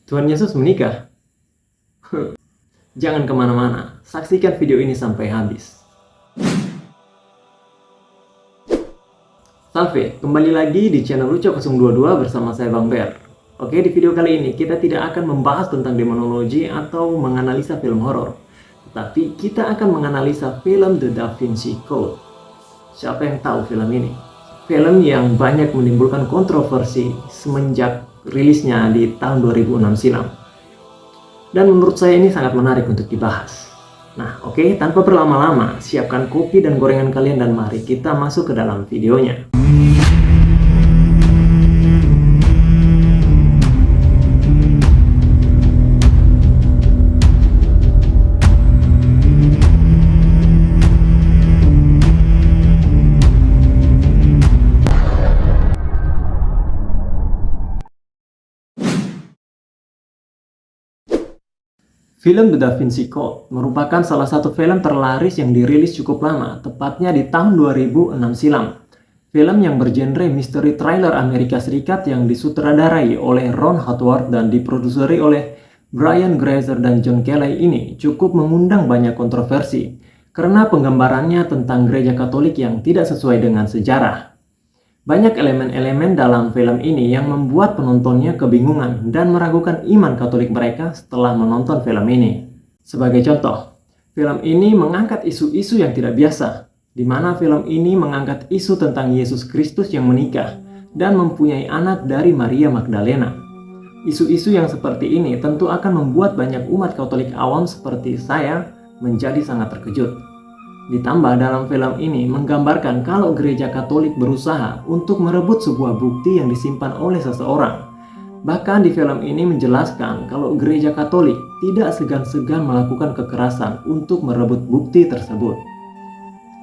Tuhan Yesus menikah? Jangan kemana-mana, saksikan video ini sampai habis. Salve, kembali lagi di channel Lucu 022 bersama saya Bang Ber. Oke, di video kali ini kita tidak akan membahas tentang demonologi atau menganalisa film horor, tetapi kita akan menganalisa film The Da Vinci Code. Siapa yang tahu film ini? Film yang banyak menimbulkan kontroversi semenjak rilisnya di tahun 2006 silam. Dan menurut saya ini sangat menarik untuk dibahas. Nah, oke, tanpa berlama-lama, siapkan kopi dan gorengan kalian dan mari kita masuk ke dalam videonya. Film The Da Vinci Code merupakan salah satu film terlaris yang dirilis cukup lama, tepatnya di tahun 2006 silam. Film yang bergenre misteri thriller Amerika Serikat yang disutradarai oleh Ron Howard dan diproduseri oleh Brian Grazer dan John Kelly ini cukup mengundang banyak kontroversi karena penggambarannya tentang gereja Katolik yang tidak sesuai dengan sejarah. Banyak elemen-elemen dalam film ini yang membuat penontonnya kebingungan dan meragukan iman Katolik mereka setelah menonton film ini. Sebagai contoh, film ini mengangkat isu-isu yang tidak biasa, di mana film ini mengangkat isu tentang Yesus Kristus yang menikah dan mempunyai anak dari Maria Magdalena. Isu-isu yang seperti ini tentu akan membuat banyak umat Katolik awam seperti saya menjadi sangat terkejut. Ditambah dalam film ini menggambarkan kalau gereja Katolik berusaha untuk merebut sebuah bukti yang disimpan oleh seseorang. Bahkan di film ini menjelaskan kalau gereja Katolik tidak segan-segan melakukan kekerasan untuk merebut bukti tersebut.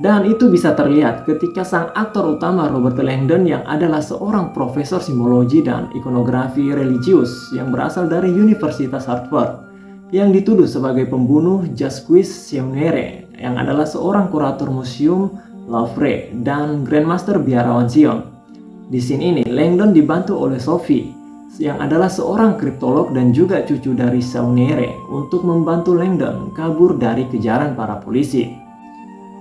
Dan itu bisa terlihat ketika sang aktor utama Robert Langdon yang adalah seorang profesor simologi dan ikonografi religius yang berasal dari Universitas Harvard yang dituduh sebagai pembunuh Jacques Simonere yang adalah seorang kurator museum Louvre dan Grandmaster biarawan Zion. Di scene ini, Langdon dibantu oleh Sophie yang adalah seorang kriptolog dan juga cucu dari Simonere untuk membantu Langdon kabur dari kejaran para polisi.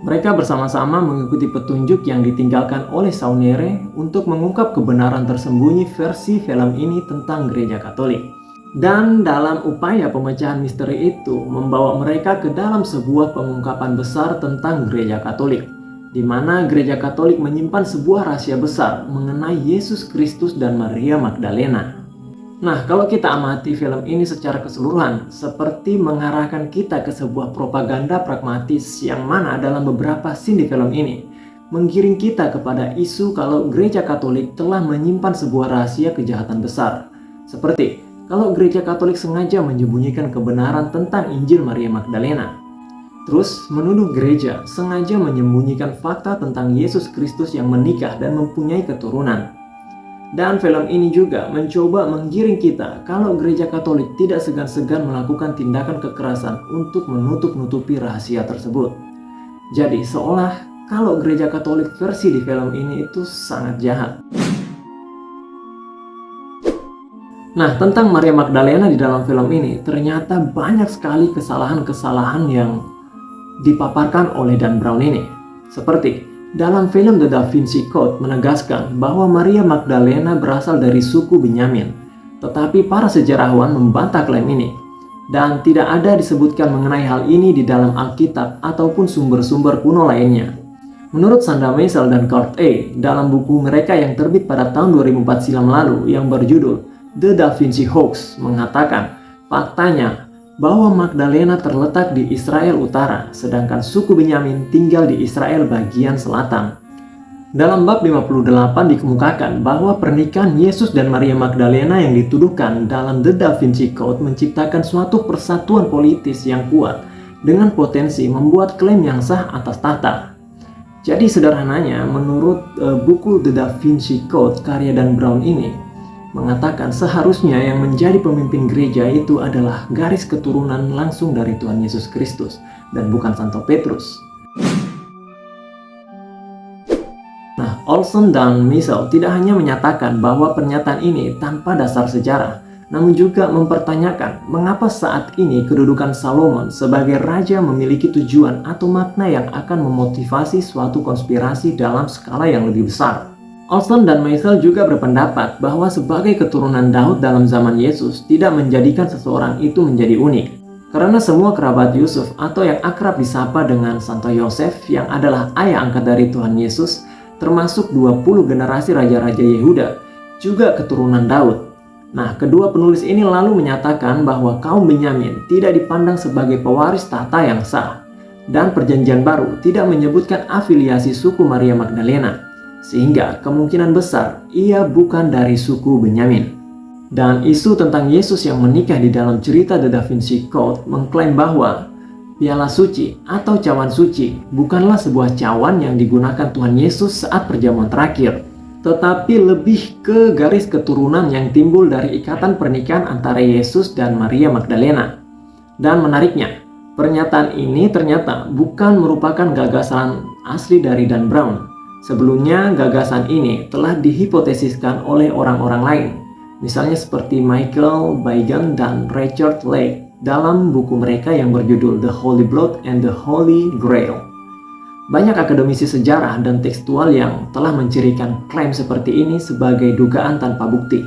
Mereka bersama-sama mengikuti petunjuk yang ditinggalkan oleh Simonere untuk mengungkap kebenaran tersembunyi versi film ini tentang gereja Katolik. Dan dalam upaya pemecahan misteri itu membawa mereka ke dalam sebuah pengungkapan besar tentang gereja Katolik, di mana gereja Katolik menyimpan sebuah rahasia besar mengenai Yesus Kristus dan Maria Magdalena. Nah, kalau kita amati film ini secara keseluruhan, seperti mengarahkan kita ke sebuah propaganda pragmatis yang mana dalam beberapa scene di film ini menggiring kita kepada isu kalau gereja Katolik telah menyimpan sebuah rahasia kejahatan besar, seperti kalau gereja Katolik sengaja menyembunyikan kebenaran tentang Injil Maria Magdalena. Terus menuduh gereja sengaja menyembunyikan fakta tentang Yesus Kristus yang menikah dan mempunyai keturunan. Dan film ini juga mencoba menggiring kita kalau gereja Katolik tidak segan-segan melakukan tindakan kekerasan untuk menutup-nutupi rahasia tersebut. Jadi seolah kalau gereja Katolik versi di film ini itu sangat jahat. Nah, tentang Maria Magdalena di dalam film ini ternyata banyak sekali kesalahan-kesalahan yang dipaparkan oleh Dan Brown ini. Seperti dalam film The Da Vinci Code menegaskan bahwa Maria Magdalena berasal dari suku Benyamin, tetapi para sejarawan membantah klaim ini dan tidak ada disebutkan mengenai hal ini di dalam Alkitab ataupun sumber-sumber kuno lainnya. Menurut Sandra Meisel dan Kurt A. dalam buku mereka yang terbit pada tahun 2004 silam lalu yang berjudul The Da Vinci Hoax mengatakan faktanya bahwa Magdalena terletak di Israel Utara sedangkan suku Benyamin tinggal di Israel bagian selatan. Dalam bab 58 dikemukakan bahwa pernikahan Yesus dan Maria Magdalena yang dituduhkan dalam The Da Vinci Code menciptakan suatu persatuan politis yang kuat dengan potensi membuat klaim yang sah atas tahta. Jadi sederhananya menurut buku The Da Vinci Code karya Dan Brown ini mengatakan seharusnya yang menjadi pemimpin gereja itu adalah garis keturunan langsung dari Tuhan Yesus Kristus dan bukan Santo Petrus. Nah, Olson dan Meisel tidak hanya menyatakan bahwa pernyataan ini tanpa dasar sejarah, namun juga mempertanyakan mengapa saat ini kedudukan Salomon sebagai raja memiliki tujuan atau makna yang akan memotivasi suatu konspirasi dalam skala yang lebih besar. Olson dan Meisel juga berpendapat bahwa sebagai keturunan Daud dalam zaman Yesus tidak menjadikan seseorang itu menjadi unik. Karena semua kerabat Yusuf atau yang akrab disapa dengan Santo Yosef yang adalah ayah angkat dari Tuhan Yesus, termasuk 20 generasi raja-raja Yehuda, juga keturunan Daud. Nah, kedua penulis ini lalu menyatakan bahwa kaum Benyamin tidak dipandang sebagai pewaris tahta yang sah, dan Perjanjian Baru tidak menyebutkan afiliasi suku Maria Magdalena, sehingga kemungkinan besar ia bukan dari suku Benyamin. Dan isu tentang Yesus yang menikah di dalam cerita The Da Vinci Code mengklaim bahwa piala suci atau cawan suci bukanlah sebuah cawan yang digunakan Tuhan Yesus saat perjamuan terakhir, tetapi lebih ke garis keturunan yang timbul dari ikatan pernikahan antara Yesus dan Maria Magdalena. Dan menariknya, pernyataan ini ternyata bukan merupakan gagasan asli dari Dan Brown. Sebelumnya, gagasan ini telah dihipotesiskan oleh orang-orang lain, misalnya seperti Michael Baighan dan Richard Lake dalam buku mereka yang berjudul The Holy Blood and the Holy Grail. Banyak akademisi sejarah dan tekstual yang telah mencirikan klaim seperti ini sebagai dugaan tanpa bukti.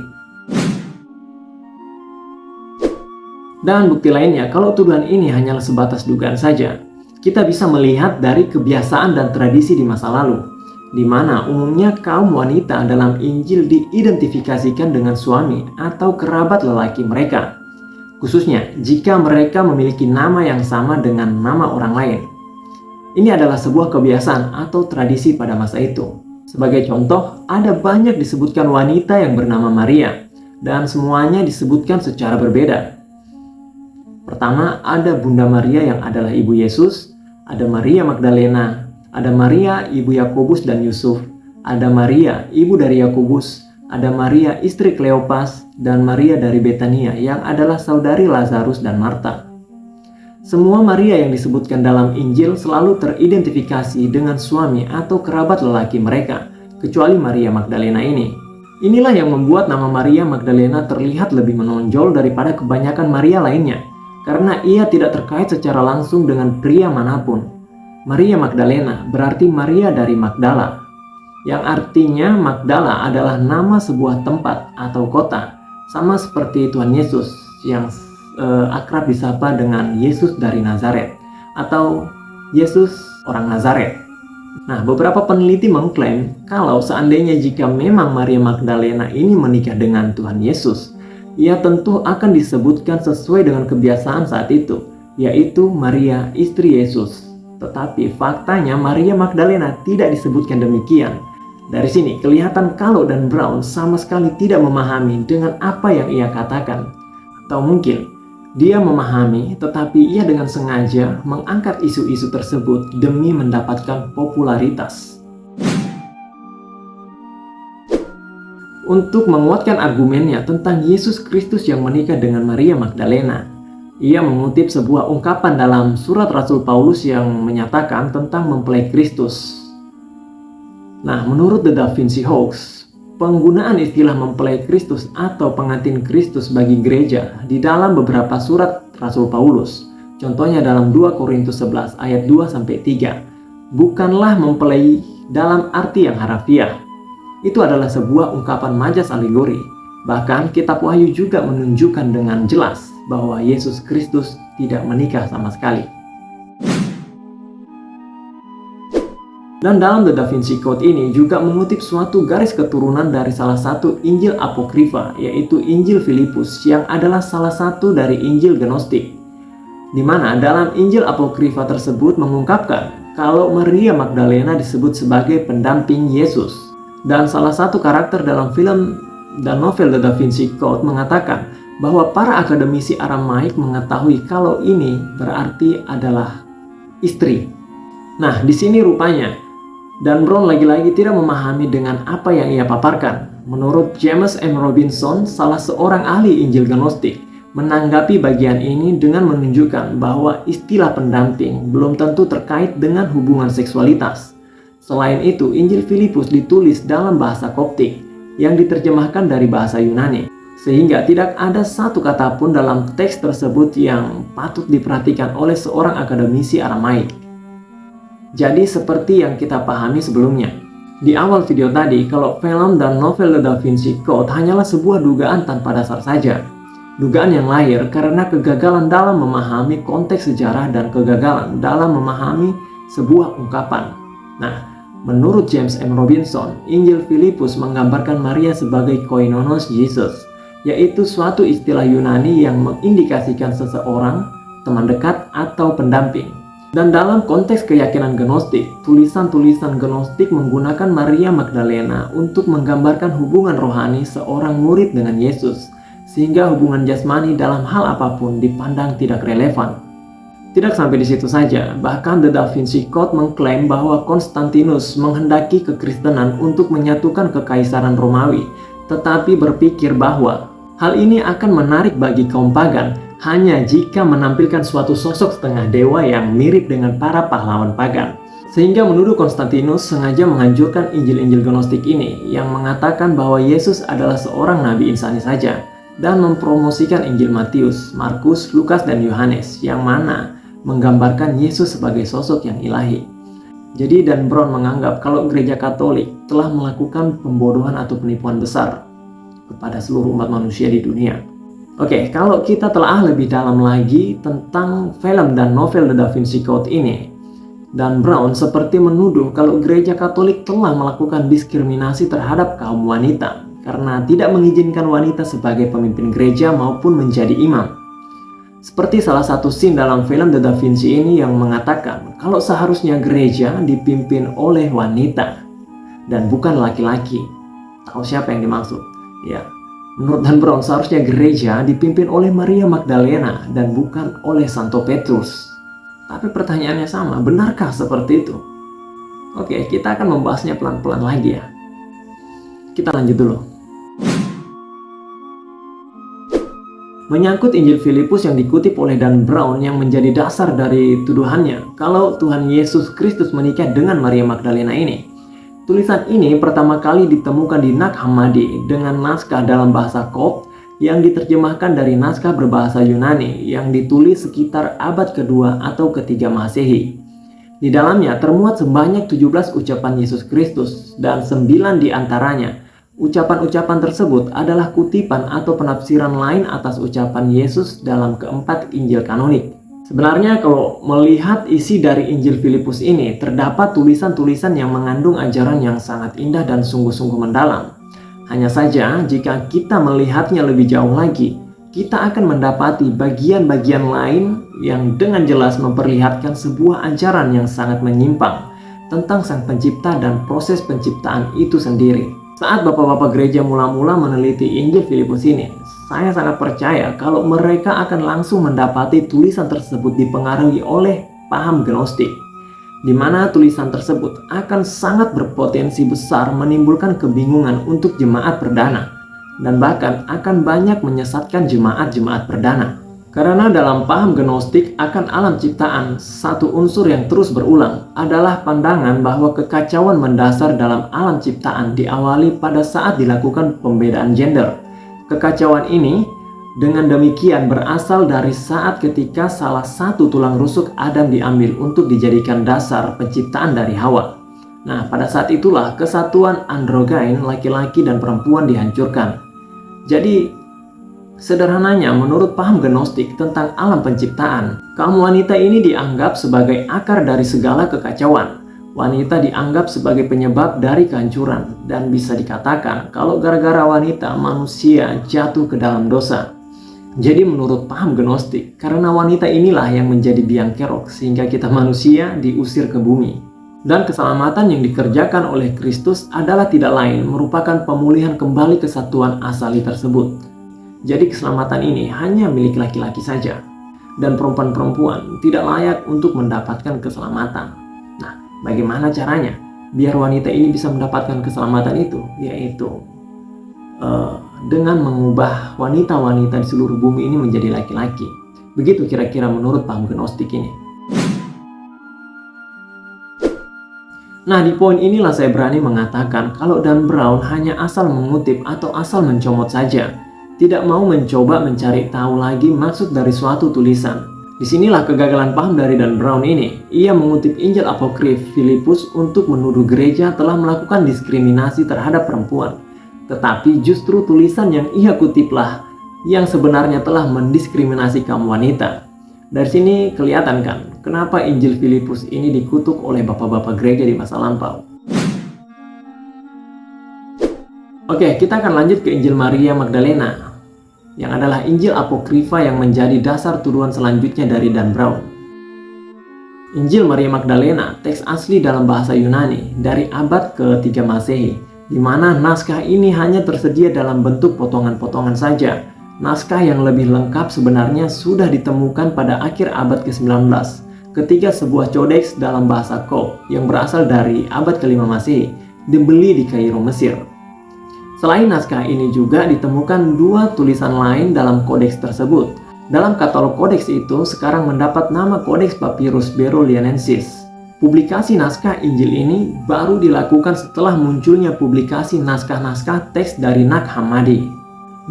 Dan bukti lainnya, kalau tuduhan ini hanyalah sebatas dugaan saja, kita bisa melihat dari kebiasaan dan tradisi di masa lalu, di mana umumnya kaum wanita dalam Injil diidentifikasikan dengan suami atau kerabat lelaki mereka, khususnya jika mereka memiliki nama yang sama dengan nama orang lain. Ini adalah sebuah kebiasaan atau tradisi pada masa itu. Sebagai contoh, ada banyak disebutkan wanita yang bernama Maria, dan semuanya disebutkan secara berbeda. Pertama, ada Bunda Maria yang adalah ibu Yesus, ada Maria Magdalena, ada Maria ibu Yakobus dan Yusuf, ada Maria ibu dari Yakobus, ada Maria istri Kleopas, dan Maria dari Betania yang adalah saudari Lazarus dan Marta. Semua Maria yang disebutkan dalam Injil selalu teridentifikasi dengan suami atau kerabat lelaki mereka, kecuali Maria Magdalena ini. Inilah yang membuat nama Maria Magdalena terlihat lebih menonjol daripada kebanyakan Maria lainnya, karena ia tidak terkait secara langsung dengan pria manapun. Maria Magdalena berarti Maria dari Magdala, yang artinya Magdala adalah nama sebuah tempat atau kota, sama seperti Tuhan Yesus yang akrab disapa dengan Yesus dari Nazaret atau Yesus orang Nazaret. Nah, beberapa peneliti mengklaim kalau seandainya jika memang Maria Magdalena ini menikah dengan Tuhan Yesus, ia tentu akan disebutkan sesuai dengan kebiasaan saat itu, yaitu Maria istri Yesus. Tetapi faktanya Maria Magdalena tidak disebutkan demikian. Dari sini kelihatan kalau Dan Brown sama sekali tidak memahami dengan apa yang ia katakan. Atau mungkin dia memahami, tetapi ia dengan sengaja mengangkat isu-isu tersebut demi mendapatkan popularitas. Untuk menguatkan argumennya tentang Yesus Kristus yang menikah dengan Maria Magdalena, ia mengutip sebuah ungkapan dalam surat Rasul Paulus yang menyatakan tentang mempelai Kristus. Nah, menurut The Da Vinci Hoax, penggunaan istilah mempelai Kristus atau pengantin Kristus bagi gereja di dalam beberapa surat Rasul Paulus, contohnya dalam 2 Korintus 11 ayat 2-3, bukanlah mempelai dalam arti yang harafiah. Itu adalah sebuah ungkapan majas alegori. Bahkan kitab Wahyu juga menunjukkan dengan jelas bahwa Yesus Kristus tidak menikah sama sekali. Dan dalam The Da Vinci Code ini juga mengutip suatu garis keturunan dari salah satu Injil Apokrifa, yaitu Injil Filipus yang adalah salah satu dari Injil Gnostik, di mana dalam Injil Apokrifa tersebut mengungkapkan kalau Maria Magdalena disebut sebagai pendamping Yesus. Dan salah satu karakter dalam film dan novel The Da Vinci Code mengatakan bahwa para akademisi Aramaik mengetahui kalau ini berarti adalah istri. Nah, di sini rupanya Dan Brown lagi-lagi tidak memahami dengan apa yang ia paparkan. Menurut James M. Robinson, salah seorang ahli Injil Gnostik, menanggapi bagian ini dengan menunjukkan bahwa istilah pendamping belum tentu terkait dengan hubungan seksualitas. Selain itu, Injil Filipus ditulis dalam bahasa Koptik yang diterjemahkan dari bahasa Yunani. Sehingga tidak ada satu kata pun dalam teks tersebut yang patut diperhatikan oleh seorang akademisi Aramaik. Jadi seperti yang kita pahami sebelumnya di awal video tadi, kalau film dan novel The Da Vinci Code hanyalah sebuah dugaan tanpa dasar saja. Dugaan yang lahir karena kegagalan dalam memahami konteks sejarah dan kegagalan dalam memahami sebuah ungkapan. Nah, menurut James M. Robinson, Injil Filipus menggambarkan Maria sebagai koinonos Jesus, yaitu suatu istilah Yunani yang mengindikasikan seseorang, teman dekat, atau pendamping. Dan dalam konteks keyakinan Gnostik, tulisan-tulisan Gnostik menggunakan Maria Magdalena untuk menggambarkan hubungan rohani seorang murid dengan Yesus, sehingga hubungan jasmani dalam hal apapun dipandang tidak relevan. Tidak sampai di situ saja, bahkan The Da Vinci Code mengklaim bahwa Konstantinus menghendaki kekristenan untuk menyatukan kekaisaran Romawi, tetapi berpikir bahwa hal ini akan menarik bagi kaum pagan hanya jika menampilkan suatu sosok setengah dewa yang mirip dengan para pahlawan pagan. Sehingga menuduh Konstantinus sengaja menganjurkan Injil-Injil Gnostik ini yang mengatakan bahwa Yesus adalah seorang nabi insani saja, dan mempromosikan Injil Matius, Markus, Lukas, dan Yohanes yang mana menggambarkan Yesus sebagai sosok yang ilahi. Jadi Dan Brown menganggap kalau gereja Katolik telah melakukan pembodohan atau penipuan besar kepada seluruh umat manusia di dunia. Oke, kalau kita telah lebih dalam lagi tentang film dan novel The Da Vinci Code ini, Dan Brown seperti menuduh kalau gereja Katolik telah melakukan diskriminasi terhadap kaum wanita karena tidak mengizinkan wanita sebagai pemimpin gereja maupun menjadi imam. Seperti salah satu scene dalam film The Da Vinci ini yang mengatakan kalau seharusnya gereja dipimpin oleh wanita dan bukan laki-laki. Tahu siapa yang dimaksud? Ya. Menurut Dan Brown, seharusnya gereja dipimpin oleh Maria Magdalena dan bukan oleh Santo Petrus. Tapi pertanyaannya sama, benarkah seperti itu? Oke, kita akan membahasnya pelan-pelan lagi ya. Kita lanjut dulu. Menyangkut Injil Filipus yang dikutip oleh Dan Brown yang menjadi dasar dari tuduhannya, kalau Tuhan Yesus Kristus menikah dengan Maria Magdalena ini. Tulisan ini pertama kali ditemukan di Nag Hammadi dengan naskah dalam bahasa Kopt yang diterjemahkan dari naskah berbahasa Yunani yang ditulis sekitar abad kedua atau ketiga Masehi. Di dalamnya termuat sebanyak 17 ucapan Yesus Kristus dan 9 di antaranya. Ucapan-ucapan tersebut adalah kutipan atau penafsiran lain atas ucapan Yesus dalam keempat Injil kanonik. Sebenarnya kalau melihat isi dari Injil Filipus ini, terdapat tulisan-tulisan yang mengandung ajaran yang sangat indah dan sungguh-sungguh mendalam. Hanya saja, jika kita melihatnya lebih jauh lagi, kita akan mendapati bagian-bagian lain yang dengan jelas memperlihatkan sebuah ajaran yang sangat menyimpang tentang Sang Pencipta dan proses penciptaan itu sendiri. Saat bapak-bapak gereja mula-mula meneliti Injil Filipus ini, saya sangat percaya kalau mereka akan langsung mendapati tulisan tersebut dipengaruhi oleh paham Gnostik, di mana tulisan tersebut akan sangat berpotensi besar menimbulkan kebingungan untuk jemaat perdana, dan bahkan akan banyak menyesatkan jemaat-jemaat perdana. Karena dalam paham Gnostik akan alam ciptaan, satu unsur yang terus berulang adalah pandangan bahwa kekacauan mendasar dalam alam ciptaan diawali pada saat dilakukan pembedaan gender. Kekacauan ini dengan demikian berasal dari saat ketika salah satu tulang rusuk Adam diambil untuk dijadikan dasar penciptaan dari Hawa. Nah, pada saat itulah kesatuan androgain laki-laki dan perempuan dihancurkan. Jadi, sederhananya menurut paham Gnostik tentang alam penciptaan, kaum wanita ini dianggap sebagai akar dari segala kekacauan. Wanita dianggap sebagai penyebab dari kehancuran, dan bisa dikatakan kalau gara-gara wanita manusia jatuh ke dalam dosa. Jadi menurut paham Gnostik, karena wanita inilah yang menjadi biang kerok sehingga kita manusia diusir ke bumi. Dan keselamatan yang dikerjakan oleh Kristus adalah tidak lain merupakan pemulihan kembali kesatuan asali tersebut. Jadi keselamatan ini hanya milik laki-laki saja, dan perempuan-perempuan tidak layak untuk mendapatkan keselamatan. Nah, bagaimana caranya biar wanita ini bisa mendapatkan keselamatan itu? Yaitu dengan mengubah wanita-wanita di seluruh bumi ini menjadi laki-laki. Begitu kira-kira menurut paham Gnostik ini. Nah, di poin inilah saya berani mengatakan kalau Dan Brown hanya asal mengutip atau asal mencomot saja. tidak mau mencoba mencari tahu lagi maksud dari suatu tulisan. Disinilah kegagalan paham dari Dan Brown ini. Ia mengutip Injil apokrif Filipus untuk menuduh gereja telah melakukan diskriminasi terhadap perempuan. Tetapi justru tulisan yang ia kutiplah yang sebenarnya telah mendiskriminasi kaum wanita. Dari sini kelihatan kan kenapa Injil Filipus ini dikutuk oleh bapak-bapak gereja di masa lampau. Oke, kita akan lanjut ke Injil Maria Magdalena, yang adalah Injil apokrifa yang menjadi dasar tuduhan selanjutnya dari Dan Brown. Injil Maria Magdalena, teks asli dalam bahasa Yunani dari abad ke-3 Masehi, di mana naskah ini hanya tersedia dalam bentuk potongan-potongan saja. Naskah yang lebih lengkap sebenarnya sudah ditemukan pada akhir abad ke-19, ketika sebuah codex dalam bahasa Kopts yang berasal dari abad ke-5 Masehi dibeli di Kairo, Mesir. Selain naskah ini juga ditemukan 2 tulisan lain dalam kodeks tersebut. Dalam katalog kodeks itu sekarang mendapat nama Kodeks Papyrus Beryliensis. Publikasi naskah Injil ini baru dilakukan setelah munculnya publikasi naskah-naskah teks dari Nag Hammadi.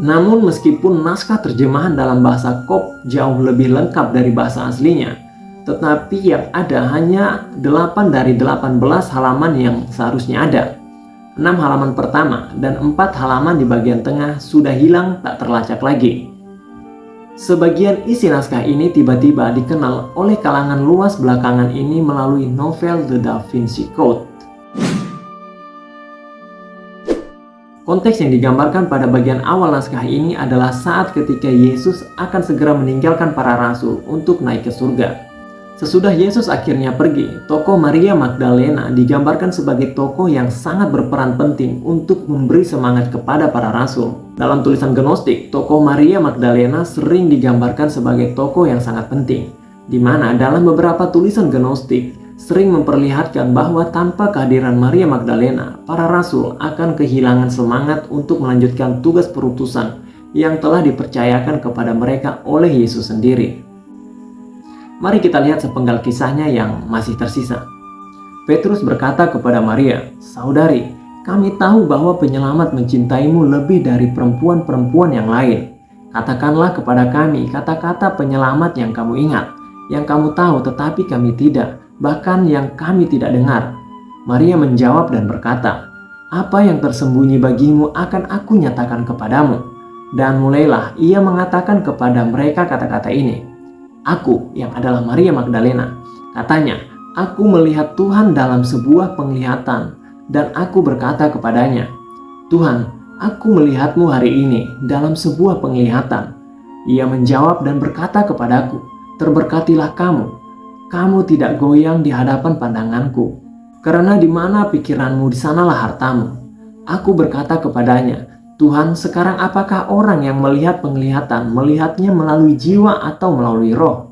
Namun meskipun naskah terjemahan dalam bahasa Kopts jauh lebih lengkap dari bahasa aslinya, tetapi yang ada hanya 8 dari 18 halaman yang seharusnya ada. 6 halaman pertama dan 4 halaman di bagian tengah sudah hilang tak terlacak lagi. Sebagian isi naskah ini tiba-tiba dikenal oleh kalangan luas belakangan ini melalui novel The Da Vinci Code. Konteks yang digambarkan pada bagian awal naskah ini adalah saat ketika Yesus akan segera meninggalkan para rasul untuk naik ke surga. Sesudah Yesus akhirnya pergi, tokoh Maria Magdalena digambarkan sebagai tokoh yang sangat berperan penting untuk memberi semangat kepada para rasul. Dalam tulisan Gnostik, tokoh Maria Magdalena sering digambarkan sebagai tokoh yang sangat penting, di mana dalam beberapa tulisan Gnostik sering memperlihatkan bahwa tanpa kehadiran Maria Magdalena, para rasul akan kehilangan semangat untuk melanjutkan tugas perutusan yang telah dipercayakan kepada mereka oleh Yesus sendiri. Mari kita lihat sepenggal kisahnya yang masih tersisa. Petrus berkata kepada Maria, "Saudari, kami tahu bahwa penyelamat mencintaimu lebih dari perempuan-perempuan yang lain. Katakanlah kepada kami kata-kata penyelamat yang kamu ingat, yang kamu tahu tetapi kami tidak, bahkan yang kami tidak dengar." Maria menjawab dan berkata, "Apa yang tersembunyi bagimu akan aku nyatakan kepadamu." Dan mulailah ia mengatakan kepada mereka kata-kata ini. "Aku," yang adalah Maria Magdalena, katanya, "aku melihat Tuhan dalam sebuah penglihatan, dan aku berkata kepadanya, 'Tuhan, aku melihatmu hari ini dalam sebuah penglihatan.' Ia menjawab dan berkata kepadaku, 'Terberkatilah kamu, kamu tidak goyang di hadapan pandanganku, karena di mana pikiranmu di sanalah hartamu.' Aku berkata kepadanya, 'Tuhan, sekarang apakah orang yang melihat penglihatan melihatnya melalui jiwa atau melalui roh?'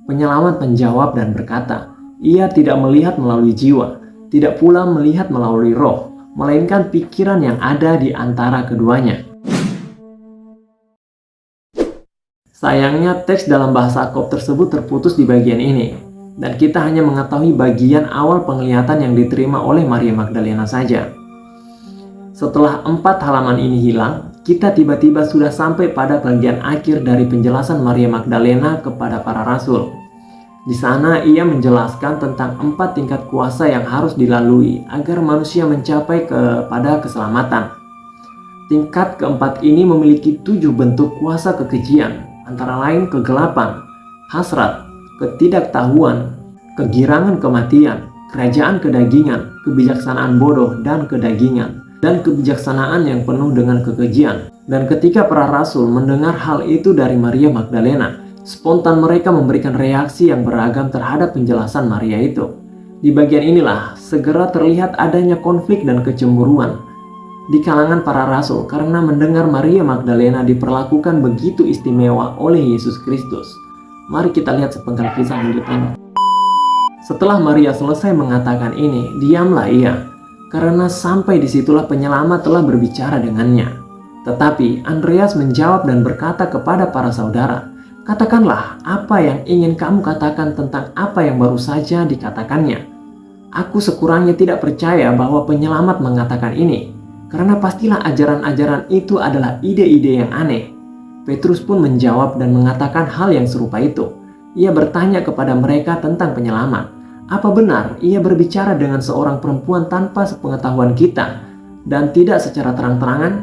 Penyelamat menjawab dan berkata, 'Ia tidak melihat melalui jiwa, tidak pula melihat melalui roh, melainkan pikiran yang ada di antara keduanya.'" Sayangnya teks dalam bahasa Kopts tersebut terputus di bagian ini, dan kita hanya mengetahui bagian awal penglihatan yang diterima oleh Maria Magdalena saja. Setelah 4 halaman ini hilang, kita tiba-tiba sudah sampai pada bagian akhir dari penjelasan Maria Magdalena kepada para rasul. Di sana ia menjelaskan tentang 4 tingkat kuasa yang harus dilalui agar manusia mencapai kepada keselamatan. Tingkat keempat ini memiliki 7 bentuk kuasa kekejian, antara lain kegelapan, hasrat, ketidaktahuan, kegirangan kematian, kerajaan kedagingan, kebijaksanaan bodoh dan kedagingan, dan kebijaksanaan yang penuh dengan kekejian. Dan ketika para rasul mendengar hal itu dari Maria Magdalena, spontan mereka memberikan reaksi yang beragam terhadap penjelasan Maria itu. Di bagian inilah segera terlihat adanya konflik dan kecemburuan di kalangan para rasul karena mendengar Maria Magdalena diperlakukan begitu istimewa oleh Yesus Kristus. Mari kita lihat sepenggal kisah lanjutannya. Setelah Maria selesai mengatakan ini, diamlah ia, karena sampai disitulah penyelamat telah berbicara dengannya. Tetapi Andreas menjawab dan berkata kepada para saudara, "Katakanlah apa yang ingin kamu katakan tentang apa yang baru saja dikatakannya. Aku sekurangnya tidak percaya bahwa penyelamat mengatakan ini, karena pastilah ajaran-ajaran itu adalah ide-ide yang aneh. Petrus pun menjawab dan mengatakan hal yang serupa itu. Ia bertanya kepada mereka tentang penyelamat. Apa benar ia berbicara dengan seorang perempuan tanpa sepengetahuan kita dan tidak secara terang-terangan?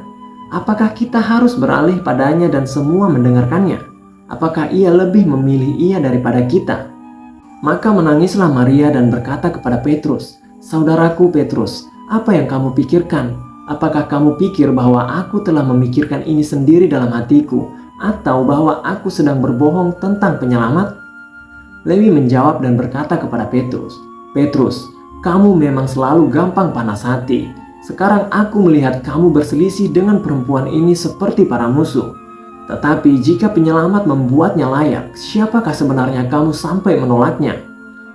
Apakah kita harus beralih padanya dan semua mendengarkannya? Apakah ia lebih memilih ia daripada kita? Maka menangislah Maria dan berkata kepada Petrus, "Saudaraku Petrus, apa yang kamu pikirkan? Apakah kamu pikir bahwa aku telah memikirkan ini sendiri dalam hatiku, atau bahwa aku sedang berbohong tentang penyelamat?" Lewi menjawab dan berkata kepada Petrus, "Petrus, kamu memang selalu gampang panas hati. Sekarang aku melihat kamu berselisih dengan perempuan ini seperti para musuh. Tetapi jika penyelamat membuatnya layak, siapakah sebenarnya kamu sampai menolaknya?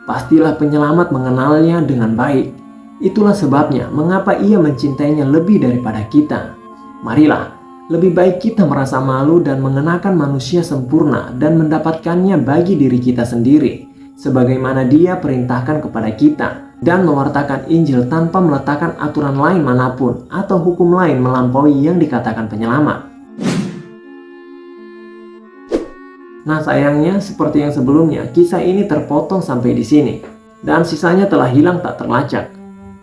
Pastilah penyelamat mengenalnya dengan baik. Itulah sebabnya mengapa ia mencintainya lebih daripada kita. Marilah, lebih baik kita merasa malu dan mengenakan manusia sempurna dan mendapatkannya bagi diri kita sendiri, sebagaimana Dia perintahkan kepada kita, dan mewartakan Injil tanpa meletakkan aturan lain manapun atau hukum lain melampaui yang dikatakan penyelamat." Nah, sayangnya seperti yang sebelumnya, kisah ini terpotong sampai di sini, dan sisanya telah hilang tak terlacak.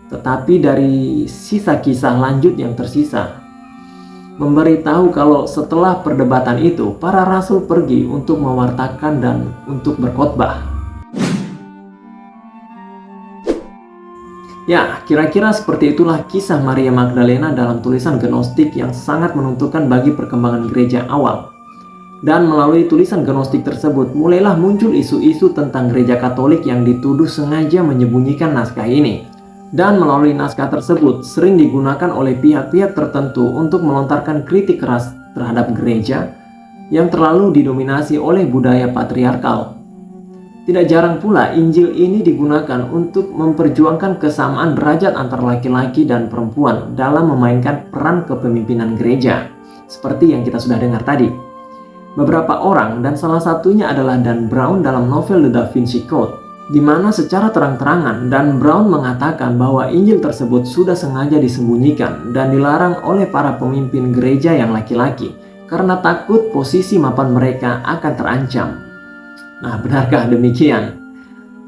Tetapi dari sisa kisah lanjut yang tersisa, memberitahu kalau setelah perdebatan itu, para rasul pergi untuk mewartakan dan untuk berkhotbah. Ya, kira-kira seperti itulah kisah Maria Magdalena dalam tulisan Gnostik yang sangat menentukan bagi perkembangan gereja awal. Dan melalui tulisan Gnostik tersebut, mulailah muncul isu-isu tentang gereja Katolik yang dituduh sengaja menyembunyikan naskah ini. Dan melalui naskah tersebut sering digunakan oleh pihak-pihak tertentu untuk melontarkan kritik keras terhadap gereja yang terlalu didominasi oleh budaya patriarkal. Tidak jarang pula Injil ini digunakan untuk memperjuangkan kesamaan derajat antara laki-laki dan perempuan dalam memainkan peran kepemimpinan gereja, seperti yang kita sudah dengar tadi. Beberapa orang, dan salah satunya adalah Dan Brown dalam novel The Da Vinci Code, di mana secara terang-terangan Dan Brown mengatakan bahwa Injil tersebut sudah sengaja disembunyikan dan dilarang oleh para pemimpin gereja yang laki-laki karena takut posisi mapan mereka akan terancam. Nah, benarkah demikian?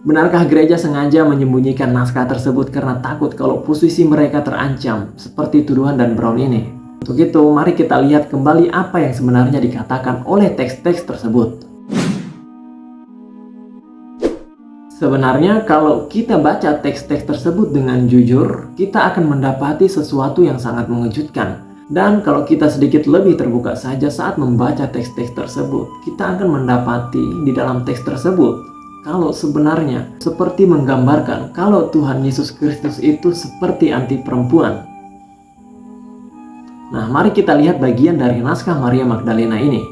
Benarkah gereja sengaja menyembunyikan naskah tersebut karena takut kalau posisi mereka terancam seperti tuduhan Dan Brown ini? Untuk itu, mari kita lihat kembali apa yang sebenarnya dikatakan oleh teks-teks tersebut. Sebenarnya kalau kita baca teks-teks tersebut dengan jujur, kita akan mendapati sesuatu yang sangat mengejutkan. Dan kalau kita sedikit lebih terbuka saja saat membaca teks-teks tersebut, kita akan mendapati di dalam teks tersebut kalau sebenarnya seperti menggambarkan kalau Tuhan Yesus Kristus itu seperti anti perempuan. Nah, mari kita lihat bagian dari naskah Maria Magdalena ini.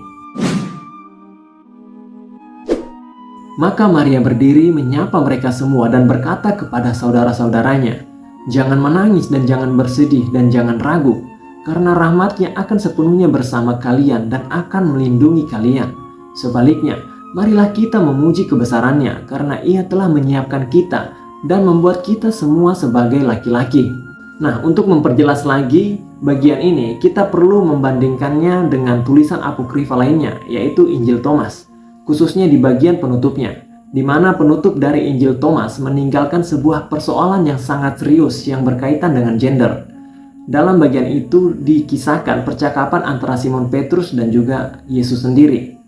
Maka Maria berdiri menyapa mereka semua dan berkata kepada saudara-saudaranya, "Jangan menangis dan jangan bersedih dan jangan ragu, karena rahmat-Nya akan sepenuhnya bersama kalian dan akan melindungi kalian. Sebaliknya, marilah kita memuji kebesaran-Nya karena Ia telah menyiapkan kita dan membuat kita semua sebagai laki-laki." Nah, untuk memperjelas lagi bagian ini, kita perlu membandingkannya dengan tulisan apokrifa lainnya, yaitu Injil Thomas. Khususnya di bagian penutupnya, di mana penutup dari Injil Thomas meninggalkan sebuah persoalan yang sangat serius yang berkaitan dengan gender. Dalam bagian itu dikisahkan percakapan antara Simon Petrus dan juga Yesus sendiri.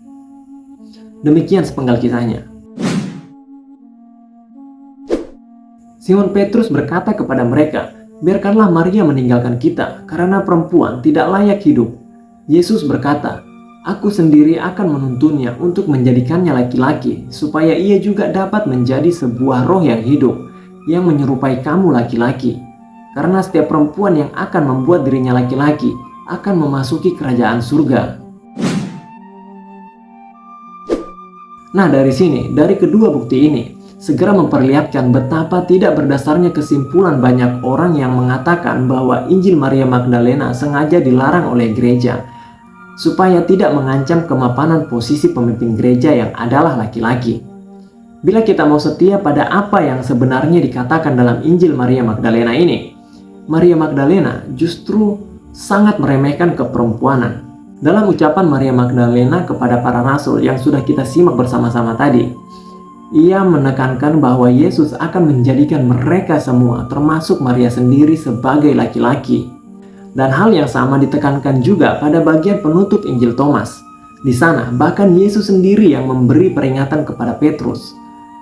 Demikian sepenggal kisahnya. Simon Petrus berkata kepada mereka, "Biarkanlah Maria meninggalkan kita, karena perempuan tidak layak hidup." Yesus berkata, "Aku sendiri akan menuntunnya untuk menjadikannya laki-laki, supaya ia juga dapat menjadi sebuah roh yang hidup, yang menyerupai kamu laki-laki. Karena setiap perempuan yang akan membuat dirinya laki-laki, akan memasuki kerajaan surga." Nah, dari sini, dari kedua bukti ini, segera memperlihatkan betapa tidak berdasarnya kesimpulan banyak orang yang mengatakan bahwa Injil Maria Magdalena sengaja dilarang oleh gereja, supaya tidak mengancam kemapanan posisi pemimpin gereja yang adalah laki-laki. Bila kita mau setia pada apa yang sebenarnya dikatakan dalam Injil Maria Magdalena ini, Maria Magdalena justru sangat meremehkan keperempuanan. Dalam ucapan Maria Magdalena kepada para rasul yang sudah kita simak bersama-sama tadi, ia menekankan bahwa Yesus akan menjadikan mereka semua, termasuk Maria sendiri, sebagai laki-laki. Dan hal yang sama ditekankan juga pada bagian penutup Injil Thomas. Di sana, bahkan Yesus sendiri yang memberi peringatan kepada Petrus.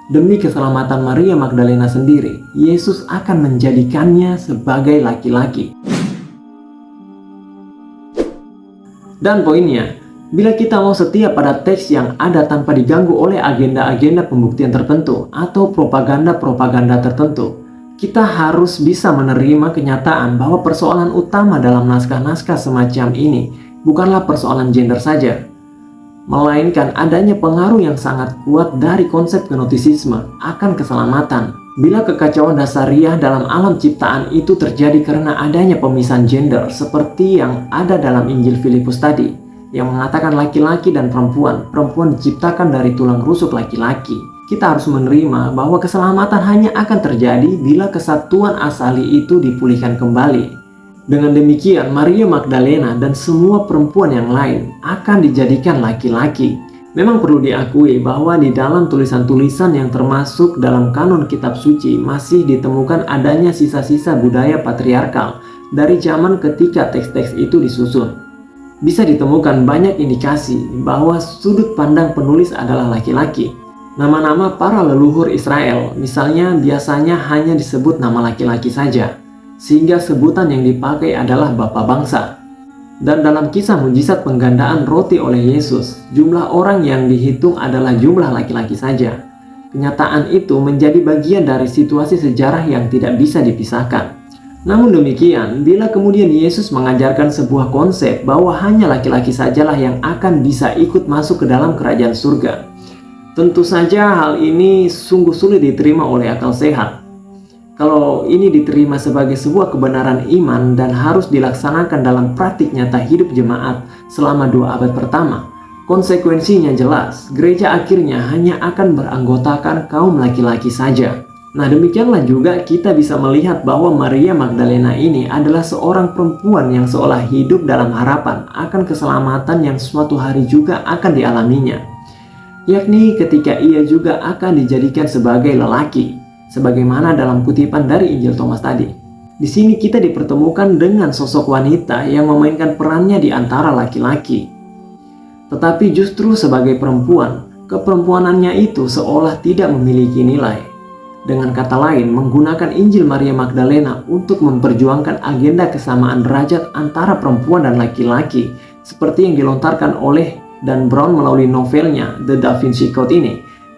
Demi keselamatan Maria Magdalena sendiri, Yesus akan menjadikannya sebagai laki-laki. Dan poinnya, bila kita mau setia pada teks yang ada tanpa diganggu oleh agenda-agenda pembuktian tertentu atau propaganda-propaganda tertentu, kita harus bisa menerima kenyataan bahwa persoalan utama dalam naskah-naskah semacam ini bukanlah persoalan gender saja, melainkan adanya pengaruh yang sangat kuat dari konsep gnostisisme akan keselamatan. Bila kekacauan dasariah dalam alam ciptaan itu terjadi karena adanya pemisahan gender seperti yang ada dalam Injil Filipus tadi, yang mengatakan laki-laki dan perempuan diciptakan dari tulang rusuk laki-laki, kita harus menerima bahwa keselamatan hanya akan terjadi bila kesatuan asali itu dipulihkan kembali. Dengan demikian, Maria Magdalena dan semua perempuan yang lain akan dijadikan laki-laki. Memang perlu diakui bahwa di dalam tulisan-tulisan yang termasuk dalam kanon kitab suci masih ditemukan adanya sisa-sisa budaya patriarkal dari zaman ketika teks-teks itu disusun. Bisa ditemukan banyak indikasi bahwa sudut pandang penulis adalah laki-laki. Nama-nama para leluhur Israel misalnya biasanya hanya disebut nama laki-laki saja, sehingga sebutan yang dipakai adalah bapa bangsa. Dan dalam kisah mujizat penggandaan roti oleh Yesus, jumlah orang yang dihitung adalah jumlah laki-laki saja. Kenyataan itu menjadi bagian dari situasi sejarah yang tidak bisa dipisahkan. Namun demikian, bila kemudian Yesus mengajarkan sebuah konsep bahwa hanya laki-laki sajalah yang akan bisa ikut masuk ke dalam kerajaan surga, tentu saja hal ini sungguh sulit diterima oleh akal sehat. Kalau ini diterima sebagai sebuah kebenaran iman dan harus dilaksanakan dalam praktik nyata hidup jemaat selama 2 abad pertama, konsekuensinya jelas, gereja akhirnya hanya akan beranggotakan kaum laki-laki saja. Nah, demikianlah juga kita bisa melihat bahwa Maria Magdalena ini adalah seorang perempuan yang seolah hidup dalam harapan akan keselamatan yang suatu hari juga akan dialaminya, yakni ketika ia juga akan dijadikan sebagai lelaki. Sebagaimana dalam kutipan dari Injil Thomas tadi. Di sini kita dipertemukan dengan sosok wanita yang memainkan perannya di antara laki-laki. Tetapi justru sebagai perempuan, keperempuanannya itu seolah tidak memiliki nilai. Dengan kata lain, menggunakan Injil Maria Magdalena untuk memperjuangkan agenda kesamaan derajat antara perempuan dan laki-laki, seperti yang dilontarkan oleh Dan Brown melalui novelnya The Da Vinci Code ini,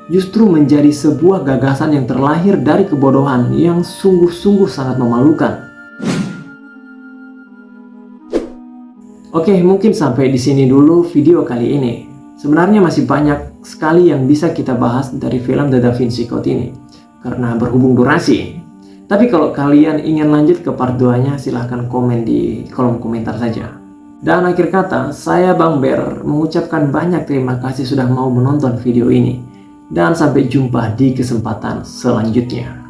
justru menjadi sebuah gagasan yang terlahir dari kebodohan yang sungguh-sungguh sangat memalukan. Oke, mungkin sampai di sini dulu video kali ini. Sebenarnya masih banyak sekali yang bisa kita bahas dari film The Da Vinci Code ini, karena berhubung durasi. Tapi kalau kalian ingin lanjut ke part 2-nya, silahkan komen di kolom komentar saja. Dan akhir kata, saya Bang Ber mengucapkan banyak terima kasih sudah mau menonton video ini. Dan sampai jumpa di kesempatan selanjutnya.